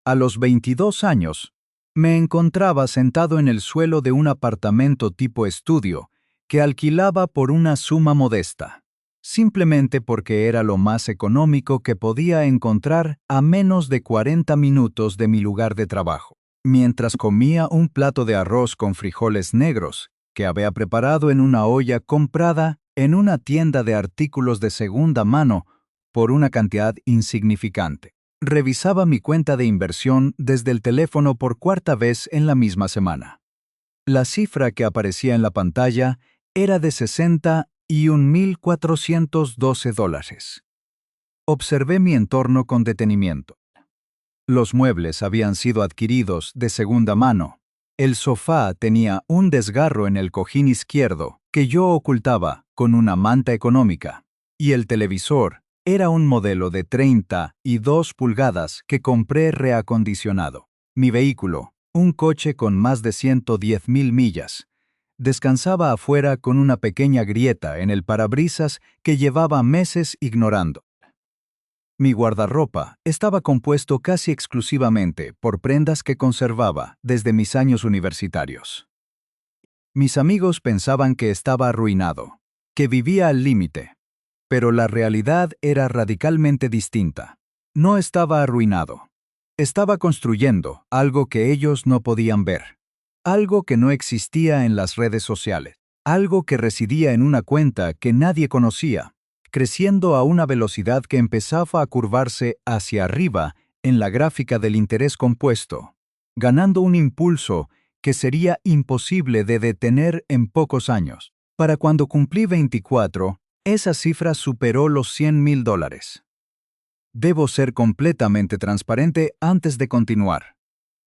A los 22 años, me encontraba sentado en el suelo de un apartamento tipo estudio que alquilaba por una suma modesta, simplemente porque era lo más económico que podía encontrar a menos de 40 minutos de mi lugar de trabajo, mientras comía un plato de arroz con frijoles negros que había preparado en una olla comprada en una tienda de artículos de segunda mano por una cantidad insignificante. Revisaba mi cuenta de inversión desde el teléfono por cuarta vez en la misma semana. La cifra que aparecía en la pantalla era de $61,412. Observé mi entorno con detenimiento. Los muebles habían sido adquiridos de segunda mano. El sofá tenía un desgarro en el cojín izquierdo que yo ocultaba con una manta económica, y el televisor era un modelo de 32 pulgadas que compré reacondicionado. Mi vehículo, un coche con más de 110,000 millas, descansaba afuera con una pequeña grieta en el parabrisas que llevaba meses ignorando. Mi guardarropa estaba compuesto casi exclusivamente por prendas que conservaba desde mis años universitarios. Mis amigos pensaban que estaba arruinado, que vivía al límite. Pero la realidad era radicalmente distinta. No estaba arruinado. Estaba construyendo algo que ellos no podían ver. Algo que no existía en las redes sociales. Algo que residía en una cuenta que nadie conocía, creciendo a una velocidad que empezaba a curvarse hacia arriba en la gráfica del interés compuesto, ganando un impulso que sería imposible de detener en pocos años. Para cuando cumplí 24, esa cifra superó los $100,000. Debo ser completamente transparente antes de continuar.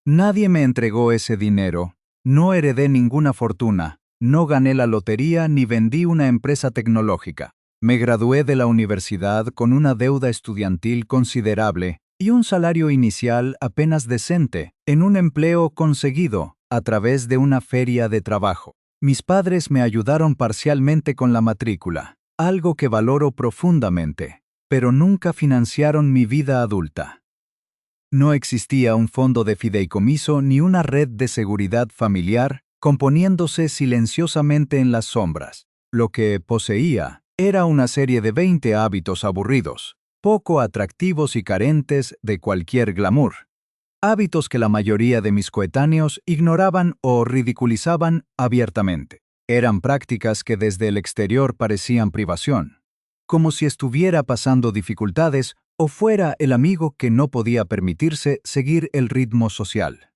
Nadie me entregó ese dinero, no heredé ninguna fortuna, no gané la lotería ni vendí una empresa tecnológica. Me gradué de la universidad con una deuda estudiantil considerable y un salario inicial apenas decente en un empleo conseguido a través de una feria de trabajo. Mis padres me ayudaron parcialmente con la matrícula, algo que valoro profundamente, pero nunca financiaron mi vida adulta. No existía un fondo de fideicomiso ni una red de seguridad familiar componiéndose silenciosamente en las sombras. Lo que poseía era una serie de 20 hábitos aburridos, poco atractivos y carentes de cualquier glamour. Hábitos que la mayoría de mis coetáneos ignoraban o ridiculizaban abiertamente. Eran prácticas que desde el exterior parecían privación, como si estuviera pasando dificultades o fuera el amigo que no podía permitirse seguir el ritmo social.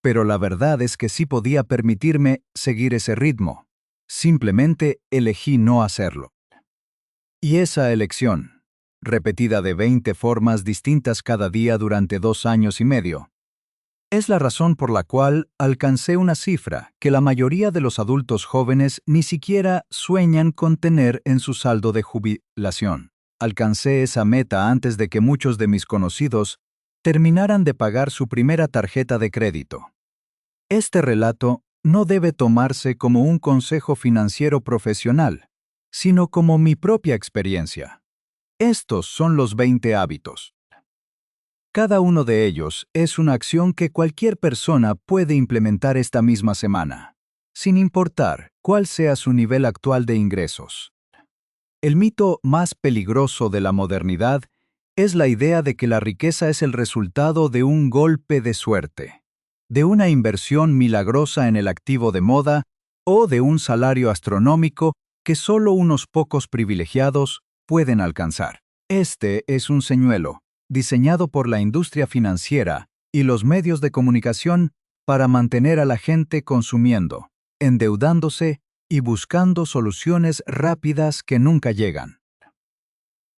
Pero la verdad es que sí podía permitirme seguir ese ritmo. Simplemente elegí no hacerlo. Y esa elección, repetida de 20 formas distintas cada día durante 2 años y medio, es la razón por la cual alcancé una cifra que la mayoría de los adultos jóvenes ni siquiera sueñan con tener en su saldo de jubilación. Alcancé esa meta antes de que muchos de mis conocidos terminaran de pagar su primera tarjeta de crédito. Este relato no debe tomarse como un consejo financiero profesional, sino como mi propia experiencia. Estos son los 20 hábitos. Cada uno de ellos es una acción que cualquier persona puede implementar esta misma semana, sin importar cuál sea su nivel actual de ingresos. El mito más peligroso de la modernidad es la idea de que la riqueza es el resultado de un golpe de suerte, de una inversión milagrosa en el activo de moda o de un salario astronómico que solo unos pocos privilegiados pueden alcanzar. Este es un señuelo diseñado por la industria financiera y los medios de comunicación para mantener a la gente consumiendo, endeudándose y buscando soluciones rápidas que nunca llegan.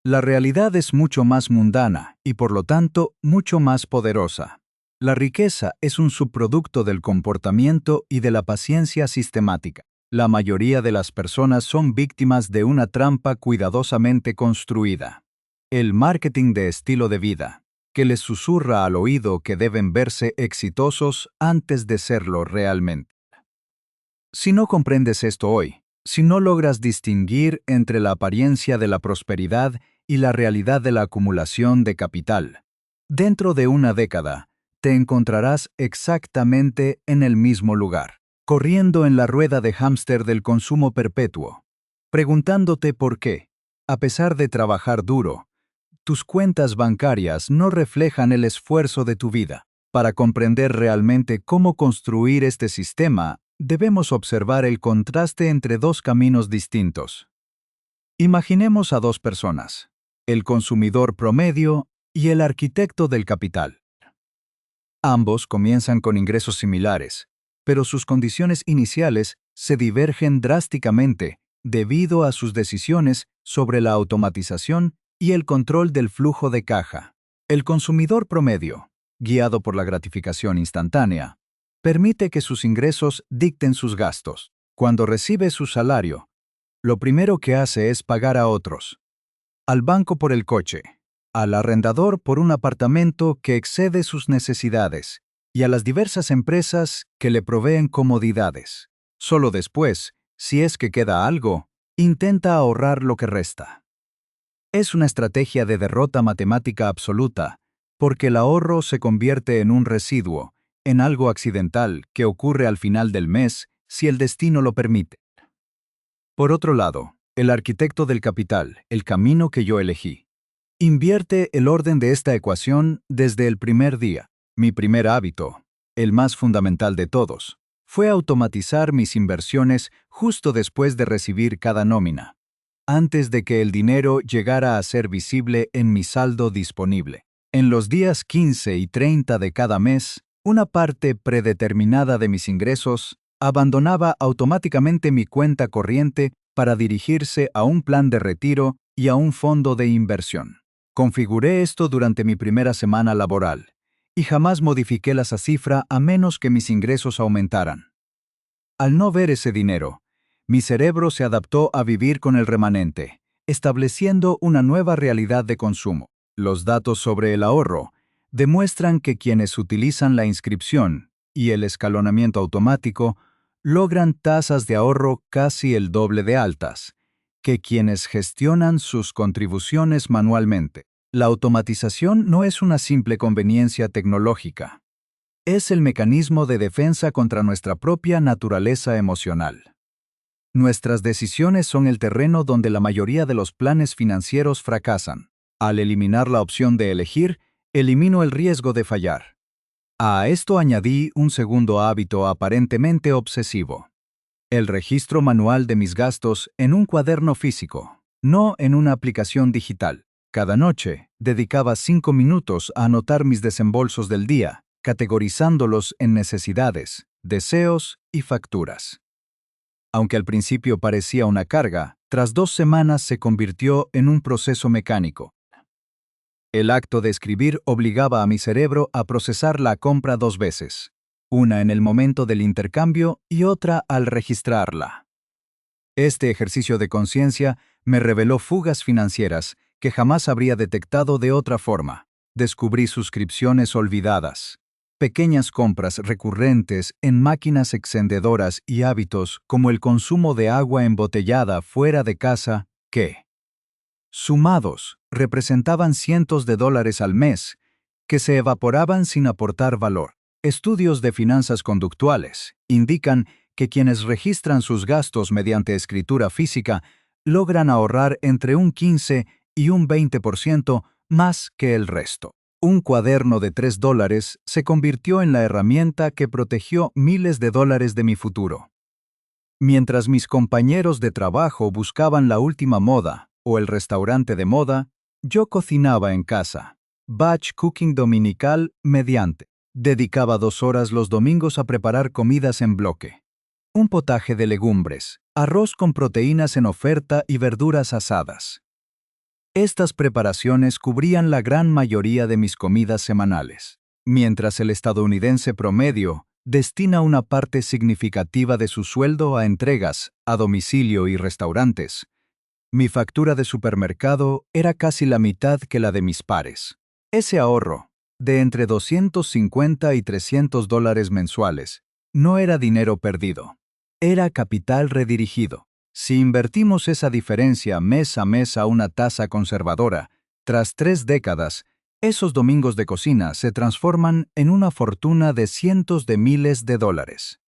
La realidad es mucho más mundana y, por lo tanto, mucho más poderosa. La riqueza es un subproducto del comportamiento y de la paciencia sistemática. La mayoría de las personas son víctimas de una trampa cuidadosamente construida. El marketing de estilo de vida, que les susurra al oído que deben verse exitosos antes de serlo realmente. Si no comprendes esto hoy, si no logras distinguir entre la apariencia de la prosperidad y la realidad de la acumulación de capital, dentro de una década, te encontrarás exactamente en el mismo lugar, corriendo en la rueda de hámster del consumo perpetuo, preguntándote por qué, a pesar de trabajar duro, tus cuentas bancarias no reflejan el esfuerzo de tu vida. Para comprender realmente cómo construir este sistema, debemos observar el contraste entre dos caminos distintos. Imaginemos a dos personas, el consumidor promedio y el arquitecto del capital. Ambos comienzan con ingresos similares, pero sus condiciones iniciales se divergen drásticamente debido a sus decisiones sobre la automatización y el control del flujo de caja. El consumidor promedio, guiado por la gratificación instantánea, permite que sus ingresos dicten sus gastos. Cuando recibe su salario, lo primero que hace es pagar a otros, al banco por el coche, al arrendador por un apartamento que excede sus necesidades y a las diversas empresas que le proveen comodidades. Solo después, si es que queda algo, intenta ahorrar lo que resta. Es una estrategia de derrota matemática absoluta, porque el ahorro se convierte en un residuo, en algo accidental que ocurre al final del mes si el destino lo permite. Por otro lado, el arquitecto del capital, el camino que yo elegí, invierte el orden de esta ecuación desde el primer día. Mi primer hábito, el más fundamental de todos, fue automatizar mis inversiones justo después de recibir cada nómina, antes de que el dinero llegara a ser visible en mi saldo disponible. En los días 15 y 30 de cada mes, una parte predeterminada de mis ingresos abandonaba automáticamente mi cuenta corriente para dirigirse a un plan de retiro y a un fondo de inversión. Configuré esto durante mi primera semana laboral y jamás modifiqué esa cifra a menos que mis ingresos aumentaran. Al no ver ese dinero, mi cerebro se adaptó a vivir con el remanente, estableciendo una nueva realidad de consumo. Los datos sobre el ahorro demuestran que quienes utilizan la inscripción y el escalonamiento automático logran tasas de ahorro casi el doble de altas que quienes gestionan sus contribuciones manualmente. La automatización no es una simple conveniencia tecnológica. Es el mecanismo de defensa contra nuestra propia naturaleza emocional. Nuestras decisiones son el terreno donde la mayoría de los planes financieros fracasan. Al eliminar la opción de elegir, elimino el riesgo de fallar. A esto añadí un segundo hábito aparentemente obsesivo: el registro manual de mis gastos en un cuaderno físico, no en una aplicación digital. Cada noche, dedicaba 5 minutos a anotar mis desembolsos del día, categorizándolos en necesidades, deseos y facturas. Aunque al principio parecía una carga, tras 2 semanas se convirtió en un proceso mecánico. El acto de escribir obligaba a mi cerebro a procesar la compra 2 veces, una en el momento del intercambio y otra al registrarla. Este ejercicio de conciencia me reveló fugas financieras que jamás habría detectado de otra forma. Descubrí suscripciones olvidadas, pequeñas compras recurrentes en máquinas expendedoras y hábitos como el consumo de agua embotellada fuera de casa que, sumados, representaban cientos de dólares al mes, que se evaporaban sin aportar valor. Estudios de finanzas conductuales indican que quienes registran sus gastos mediante escritura física logran ahorrar entre un 15 y un 20% más que el resto. Un cuaderno de $3 se convirtió en la herramienta que protegió miles de dólares de mi futuro. Mientras mis compañeros de trabajo buscaban la última moda o el restaurante de moda, yo cocinaba en casa. Batch cooking dominical mediante. Dedicaba 2 horas los domingos a preparar comidas en bloque. Un potaje de legumbres, arroz con proteínas en oferta y verduras asadas. Estas preparaciones cubrían la gran mayoría de mis comidas semanales. Mientras el estadounidense promedio destina una parte significativa de su sueldo a entregas, a domicilio y restaurantes, mi factura de supermercado era casi la mitad que la de mis pares. Ese ahorro, de entre $250 y $300 mensuales, no era dinero perdido. Era capital redirigido. Si invertimos esa diferencia mes a una tasa conservadora, tras 3 décadas, Esos domingos de cocina se transforman en una fortuna de cientos de miles de dólares.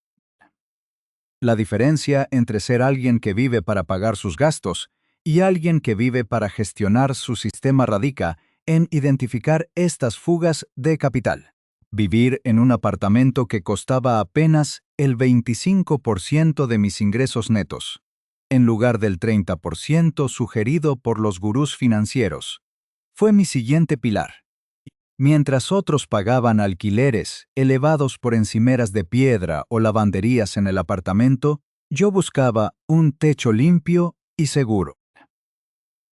La diferencia entre ser alguien que vive para pagar sus gastos y alguien que vive para gestionar su sistema radica en identificar estas fugas de capital. Vivir en un apartamento que costaba apenas el 25% de mis ingresos netos, en lugar del 30% sugerido por los gurús financieros, fue mi siguiente pilar. Mientras otros pagaban alquileres elevados por encimeras de piedra o lavanderías en el apartamento, yo buscaba un techo limpio y seguro.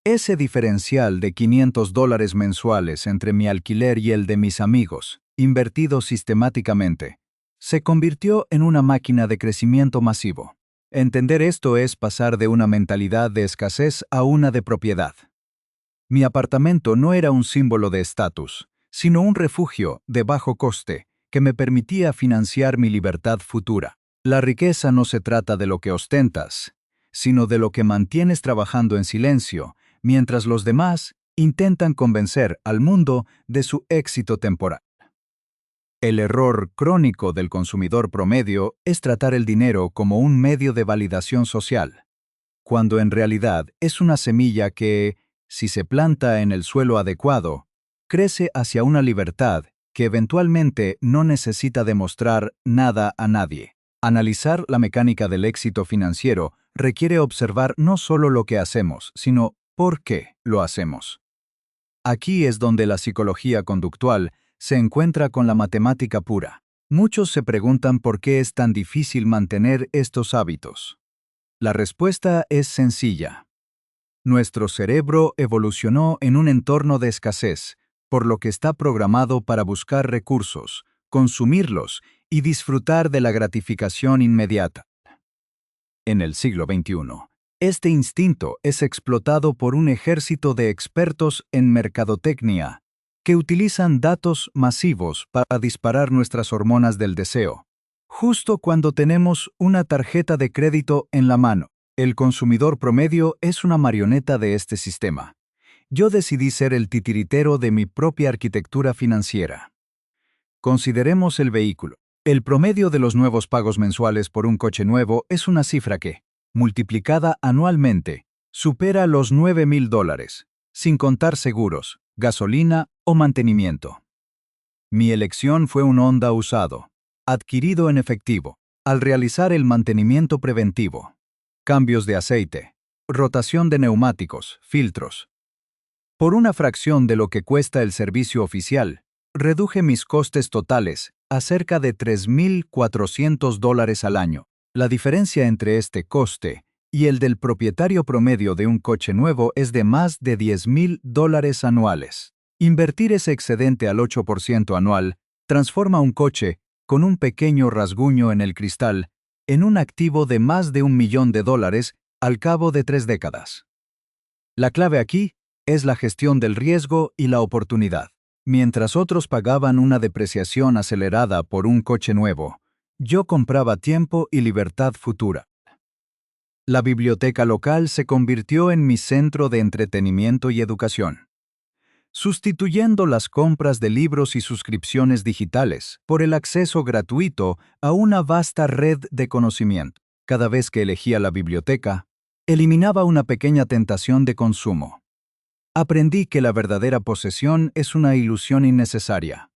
Ese diferencial de $500 mensuales entre mi alquiler y el de mis amigos, invertido sistemáticamente, se convirtió en una máquina de crecimiento masivo. Entender esto es pasar de una mentalidad de escasez a una de propiedad. Mi apartamento no era un símbolo de estatus, sino un refugio de bajo coste que me permitía financiar mi libertad futura. La riqueza no se trata de lo que ostentas, sino de lo que mantienes trabajando en silencio, mientras los demás intentan convencer al mundo de su éxito temporal. El error crónico del consumidor promedio es tratar el dinero como un medio de validación social, cuando en realidad es una semilla que, si se planta en el suelo adecuado, crece hacia una libertad que eventualmente no necesita demostrar nada a nadie. Analizar la mecánica del éxito financiero requiere observar no solo lo que hacemos, sino por qué lo hacemos. Aquí es donde la psicología conductual se encuentra con la matemática pura. Muchos se preguntan por qué es tan difícil mantener estos hábitos. La respuesta es sencilla. Nuestro cerebro evolucionó en un entorno de escasez, por lo que está programado para buscar recursos, consumirlos y disfrutar de la gratificación inmediata. En el siglo XXI, este instinto es explotado por un ejército de expertos en mercadotecnia que utilizan datos masivos para disparar nuestras hormonas del deseo, justo cuando tenemos una tarjeta de crédito en la mano. El consumidor promedio es una marioneta de este sistema. Yo decidí ser el titiritero de mi propia arquitectura financiera. Consideremos el vehículo. El promedio de los nuevos pagos mensuales por un coche nuevo es una cifra que, multiplicada anualmente, supera los $9,000, sin contar seguros, gasolina o mantenimiento. Mi elección fue un Honda usado, adquirido en efectivo, al realizar el mantenimiento preventivo. Cambios de aceite, rotación de neumáticos, filtros. Por una fracción de lo que cuesta el servicio oficial, reduje mis costes totales a cerca de $3,400 al año. La diferencia entre este coste y el del propietario promedio de un coche nuevo es de más de $10,000 anuales. Invertir ese excedente al 8% anual transforma un coche con un pequeño rasguño en el cristal en un activo de más de $1 millón al cabo de 3 décadas. La clave aquí es la gestión del riesgo y la oportunidad. Mientras otros pagaban una depreciación acelerada por un coche nuevo, yo compraba tiempo y libertad futura. La biblioteca local se convirtió en mi centro de entretenimiento y educación, sustituyendo las compras de libros y suscripciones digitales por el acceso gratuito a una vasta red de conocimiento. Cada vez que elegía la biblioteca, eliminaba una pequeña tentación de consumo. Aprendí que la verdadera posesión es una ilusión innecesaria.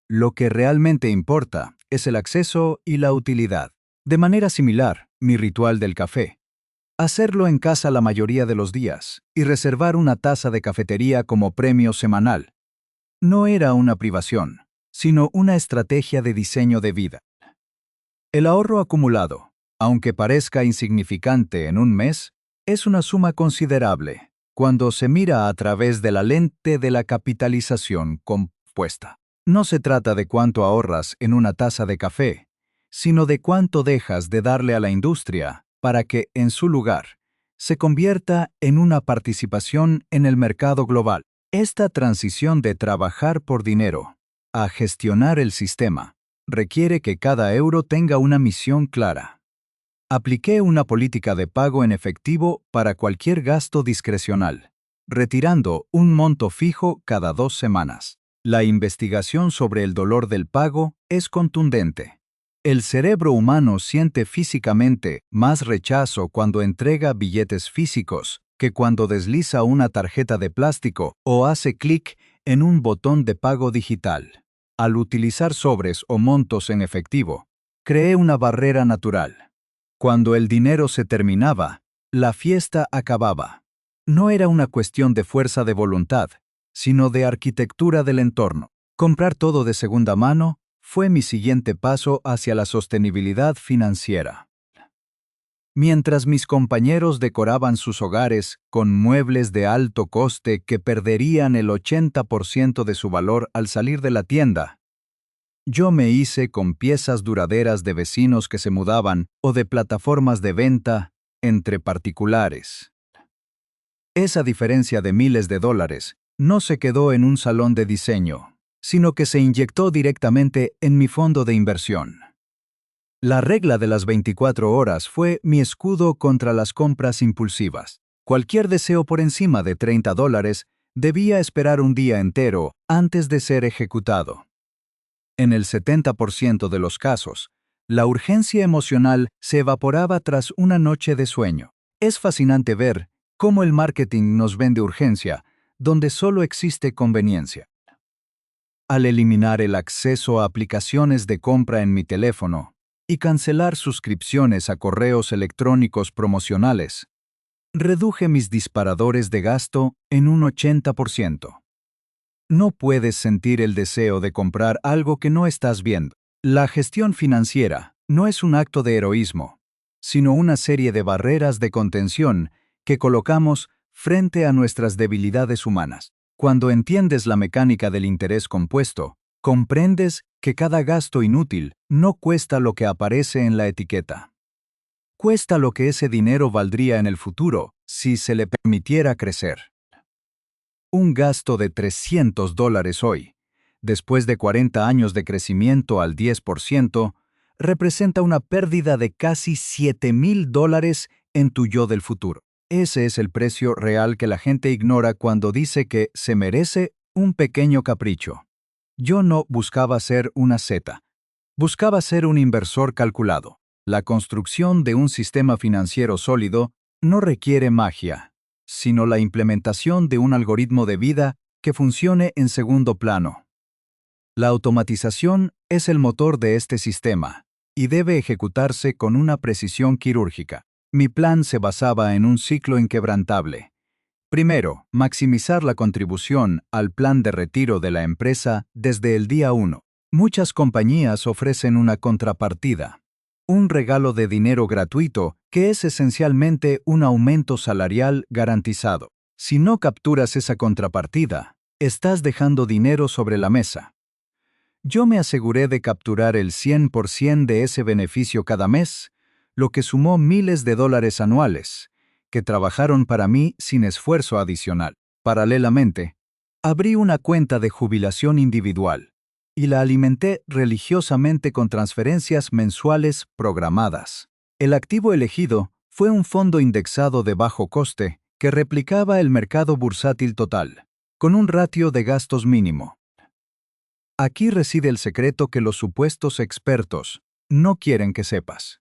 Lo que realmente importa es el acceso y la utilidad. De manera similar, mi ritual del café. Hacerlo en casa la mayoría de los días y reservar una taza de cafetería como premio semanal. No era una privación, sino una estrategia de diseño de vida. El ahorro acumulado, aunque parezca insignificante en un mes, es una suma considerable cuando se mira a través de la lente de la capitalización compuesta. No se trata de cuánto ahorras en una taza de café, sino de cuánto dejas de darle a la industria para que, en su lugar, se convierta en una participación en el mercado global. Esta transición de trabajar por dinero a gestionar el sistema requiere que cada euro tenga una misión clara. Apliqué una política de pago en efectivo para cualquier gasto discrecional. retirando un monto fijo cada 2 semanas. La investigación sobre el dolor del pago es contundente. El cerebro humano siente físicamente más rechazo cuando entrega billetes físicos que cuando desliza una tarjeta de plástico o hace clic en un botón de pago digital. Al utilizar sobres o montos en efectivo, creé una barrera natural. Cuando el dinero se terminaba, la fiesta acababa. No era una cuestión de fuerza de voluntad, sino de arquitectura del entorno. Comprar todo de segunda mano fue mi siguiente paso hacia la sostenibilidad financiera. Mientras mis compañeros decoraban sus hogares con muebles de alto coste que perderían el 80% de su valor al salir de la tienda, yo me hice con piezas duraderas de vecinos que se mudaban o de plataformas de venta entre particulares. Esa diferencia de miles de dólares no se quedó en un salón de diseño, sino que se inyectó directamente en mi fondo de inversión. La regla de las 24 horas fue mi escudo contra las compras impulsivas. Cualquier deseo por encima de $30 debía esperar un día entero antes de ser ejecutado. En el 70% de los casos, la urgencia emocional se evaporaba tras una noche de sueño. Es fascinante ver cómo el marketing nos vende urgencia, donde solo existe conveniencia. Al eliminar el acceso a aplicaciones de compra en mi teléfono y cancelar suscripciones a correos electrónicos promocionales, reduje mis disparadores de gasto en un 80%. No puedes sentir el deseo de comprar algo que no estás viendo. La gestión financiera no es un acto de heroísmo, sino una serie de barreras de contención que colocamos frente a nuestras debilidades humanas. Cuando entiendes la mecánica del interés compuesto, comprendes que cada gasto inútil no cuesta lo que aparece en la etiqueta. Cuesta lo que ese dinero valdría en el futuro si se le permitiera crecer. Un gasto de $300 hoy, después de 40 años de crecimiento al 10%, representa una pérdida de casi $7,000 en tu yo del futuro. Ese es el precio real que la gente ignora cuando dice que se merece un pequeño capricho. Yo no buscaba ser una zeta. Buscaba ser un inversor calculado. La construcción de un sistema financiero sólido no requiere magia, sino la implementación de un algoritmo de vida que funcione en segundo plano. La automatización es el motor de este sistema y debe ejecutarse con una precisión quirúrgica. Mi plan se basaba en un ciclo inquebrantable. Primero, maximizar la contribución al plan de retiro de la empresa desde el día 1. Muchas compañías ofrecen una contrapartida, un regalo de dinero gratuito que es esencialmente un aumento salarial garantizado. Si no capturas esa contrapartida, estás dejando dinero sobre la mesa. Yo me aseguré de capturar el 100% de ese beneficio cada mes, lo que sumó miles de dólares anuales, que trabajaron para mí sin esfuerzo adicional. Paralelamente, abrí una cuenta de jubilación individual y la alimenté religiosamente con transferencias mensuales programadas. El activo elegido fue un fondo indexado de bajo coste que replicaba el mercado bursátil total, con un ratio de gastos mínimo. Aquí reside el secreto que los supuestos expertos no quieren que sepas.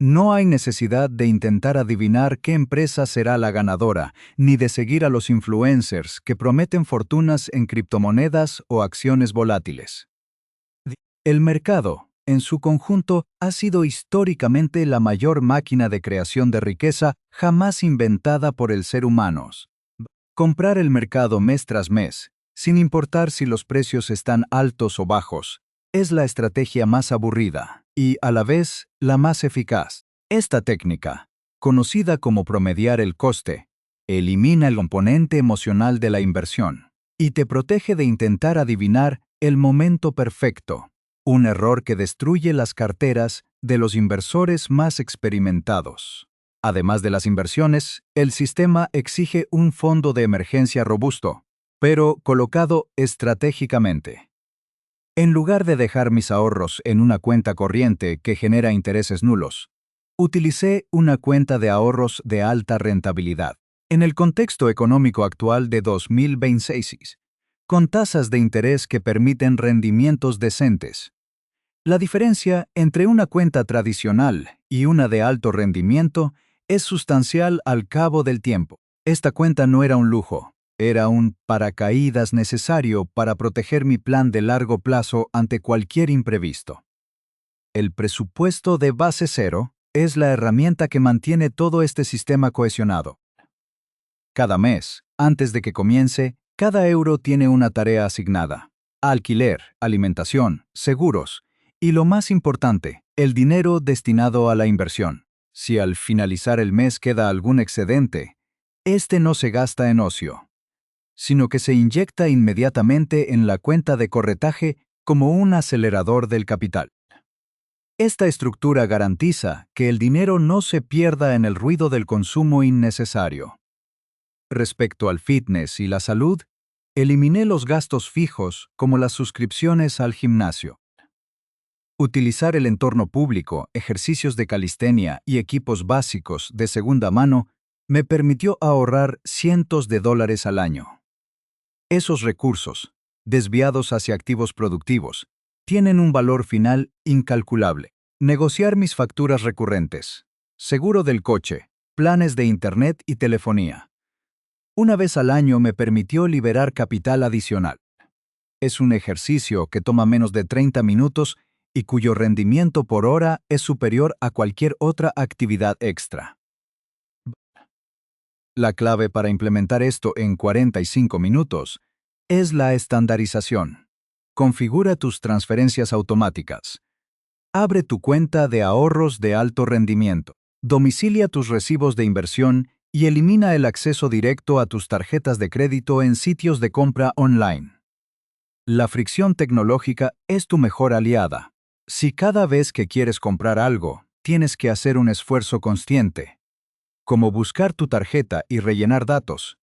No hay necesidad de intentar adivinar qué empresa será la ganadora, ni de seguir a los influencers que prometen fortunas en criptomonedas o acciones volátiles. El mercado, en su conjunto, ha sido históricamente la mayor máquina de creación de riqueza jamás inventada por el ser humano. Comprar el mercado mes tras mes, sin importar si los precios están altos o bajos, es la estrategia más aburrida y, a la vez, la más eficaz. Esta técnica, conocida como promediar el coste, elimina el componente emocional de la inversión y te protege de intentar adivinar el momento perfecto, un error que destruye las carteras de los inversores más experimentados. Además de las inversiones, el sistema exige un fondo de emergencia robusto, pero colocado estratégicamente. En lugar de dejar mis ahorros en una cuenta corriente que genera intereses nulos, utilicé una cuenta de ahorros de alta rentabilidad. En el contexto económico actual de 2026, con tasas de interés que permiten rendimientos decentes, la diferencia entre una cuenta tradicional y una de alto rendimiento es sustancial al cabo del tiempo. Esta cuenta no era un lujo, era un paracaídas necesario para proteger mi plan de largo plazo ante cualquier imprevisto. El presupuesto de base cero es la herramienta que mantiene todo este sistema cohesionado. Cada mes, antes de que comience, cada euro tiene una tarea asignada: alquiler, alimentación, seguros y, lo más importante, el dinero destinado a la inversión. Si al finalizar el mes queda algún excedente, este no se gasta en ocio, sino que se inyecta inmediatamente en la cuenta de corretaje como un acelerador del capital. Esta estructura garantiza que el dinero no se pierda en el ruido del consumo innecesario. Respecto al fitness y la salud, eliminé los gastos fijos como las suscripciones al gimnasio. Utilizar el entorno público, ejercicios de calistenia y equipos básicos de segunda mano me permitió ahorrar cientos de dólares al año. Esos recursos, desviados hacia activos productivos, tienen un valor final incalculable. Negociar mis facturas recurrentes, seguro del coche, planes de internet y telefonía. Una vez al año me permitió liberar capital adicional. Es un ejercicio que toma menos de 30 minutos y cuyo rendimiento por hora es superior a cualquier otra actividad extra. La clave para implementar esto en 45 minutos es la estandarización. Configura tus transferencias automáticas. Abre tu cuenta de ahorros de alto rendimiento. Domicilia tus recibos de inversión y elimina el acceso directo a tus tarjetas de crédito en sitios de compra online. La fricción tecnológica es tu mejor aliada. Si cada vez que quieres comprar algo, tienes que hacer un esfuerzo consciente, como buscar tu tarjeta y rellenar datos,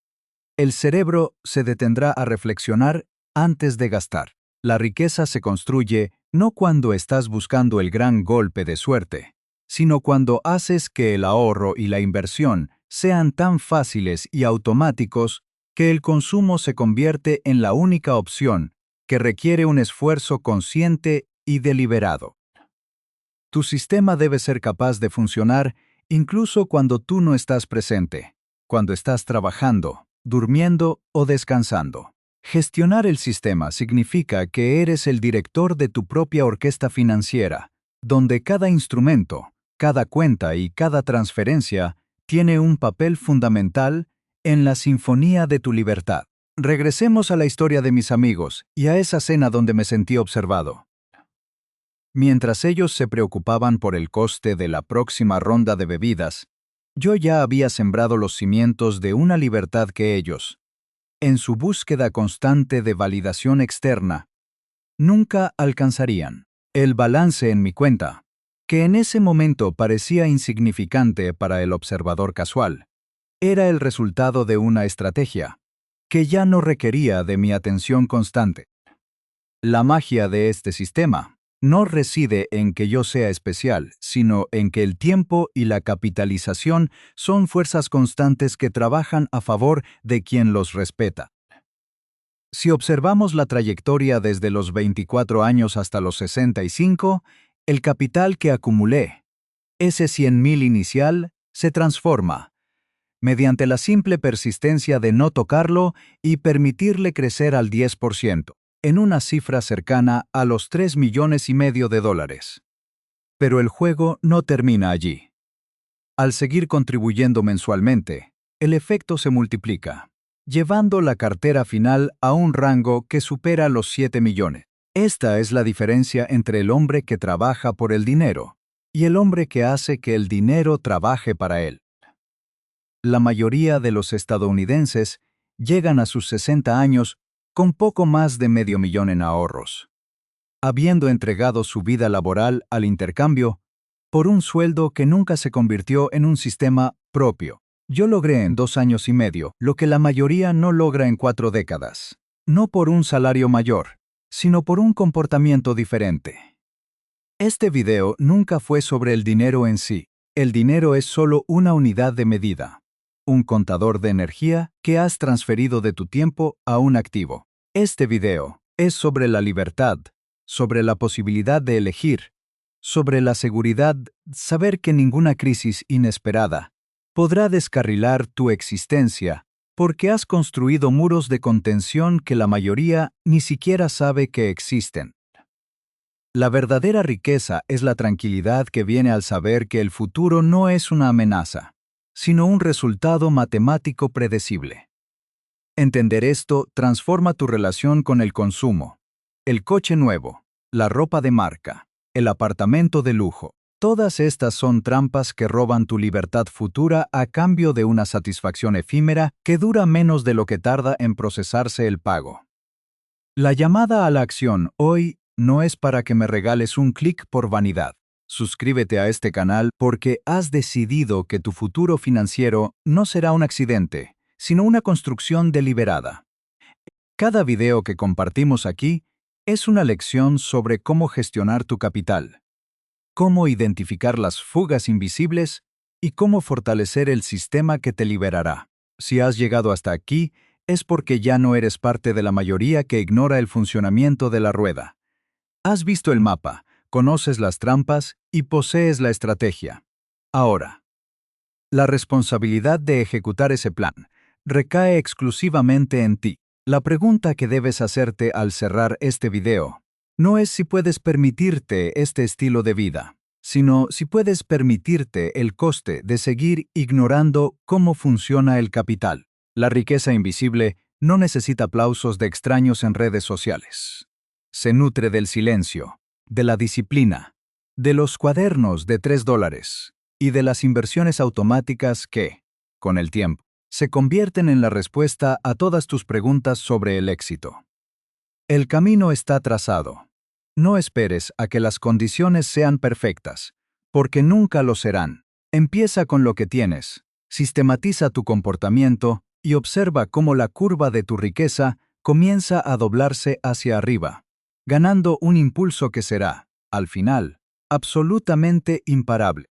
el cerebro se detendrá a reflexionar antes de gastar. La riqueza se construye no cuando estás buscando el gran golpe de suerte, sino cuando haces que el ahorro y la inversión sean tan fáciles y automáticos que el consumo se convierte en la única opción que requiere un esfuerzo consciente y deliberado. Tu sistema debe ser capaz de funcionar incluso cuando tú no estás presente, cuando estás trabajando, durmiendo o descansando. Gestionar el sistema significa que eres el director de tu propia orquesta financiera, donde cada instrumento, cada cuenta y cada transferencia tiene un papel fundamental en la sinfonía de tu libertad. Regresemos a la historia de mis amigos y a esa cena donde me sentí observado. Mientras ellos se preocupaban por el coste de la próxima ronda de bebidas, yo ya había sembrado los cimientos de una libertad que ellos, en su búsqueda constante de validación externa, nunca alcanzarían. El balance en mi cuenta, que en ese momento parecía insignificante para el observador casual, era el resultado de una estrategia que ya no requería de mi atención constante. La magia de este sistema no reside en que yo sea especial, sino en que el tiempo y la capitalización son fuerzas constantes que trabajan a favor de quien los respeta. Si observamos la trayectoria desde los 24 años hasta los 65, el capital que acumulé, ese 100.000 inicial, se transforma, mediante la simple persistencia de no tocarlo y permitirle crecer al 10%. En una cifra cercana a los $3,5 millones. Pero el juego no termina allí. Al seguir contribuyendo mensualmente, el efecto se multiplica, llevando la cartera final a un rango que supera los 7 millones. Esta es la diferencia entre el hombre que trabaja por el dinero y el hombre que hace que el dinero trabaje para él. La mayoría de los estadounidenses llegan a sus 60 años con poco más de $500,000 en ahorros, habiendo entregado su vida laboral al intercambio por un sueldo que nunca se convirtió en un sistema propio. Yo logré en 2 años y medio lo que la mayoría no logra en 4 décadas, no por un salario mayor, sino por un comportamiento diferente. Este video nunca fue sobre el dinero en sí. El dinero es solo una unidad de medida. un contador de energía que has transferido de tu tiempo a un activo. Este video es sobre la libertad, sobre la posibilidad de elegir, sobre la seguridad, saber que ninguna crisis inesperada podrá descarrilar tu existencia porque has construido muros de contención que la mayoría ni siquiera sabe que existen. La verdadera riqueza es la tranquilidad que viene al saber que el futuro no es una amenaza, sino un resultado matemático predecible. Entender esto transforma tu relación con el consumo, el coche nuevo, la ropa de marca, el apartamento de lujo. Todas estas son trampas que roban tu libertad futura a cambio de una satisfacción efímera que dura menos de lo que tarda en procesarse el pago. La llamada a la acción hoy no es para que me regales un clic por vanidad. Suscríbete a este canal porque has decidido que tu futuro financiero no será un accidente, sino una construcción deliberada. Cada video que compartimos aquí es una lección sobre cómo gestionar tu capital, cómo identificar las fugas invisibles y cómo fortalecer el sistema que te liberará. Si has llegado hasta aquí, es porque ya no eres parte de la mayoría que ignora el funcionamiento de la rueda. Has visto el mapa, conoces las trampas y posees la estrategia. Ahora, la responsabilidad de ejecutar ese plan recae exclusivamente en ti. La pregunta que debes hacerte al cerrar este video no es si puedes permitirte este estilo de vida, sino si puedes permitirte el coste de seguir ignorando cómo funciona el capital. La riqueza invisible no necesita aplausos de extraños en redes sociales. Se nutre del silencio, de la disciplina, de los cuadernos de $3 y de las inversiones automáticas que, con el tiempo, se convierten en la respuesta a todas tus preguntas sobre el éxito. El camino está trazado. No esperes a que las condiciones sean perfectas, porque nunca lo serán. Empieza con lo que tienes, sistematiza tu comportamiento y observa cómo la curva de tu riqueza comienza a doblarse hacia arriba, ganando un impulso que será, al final, absolutamente imparable.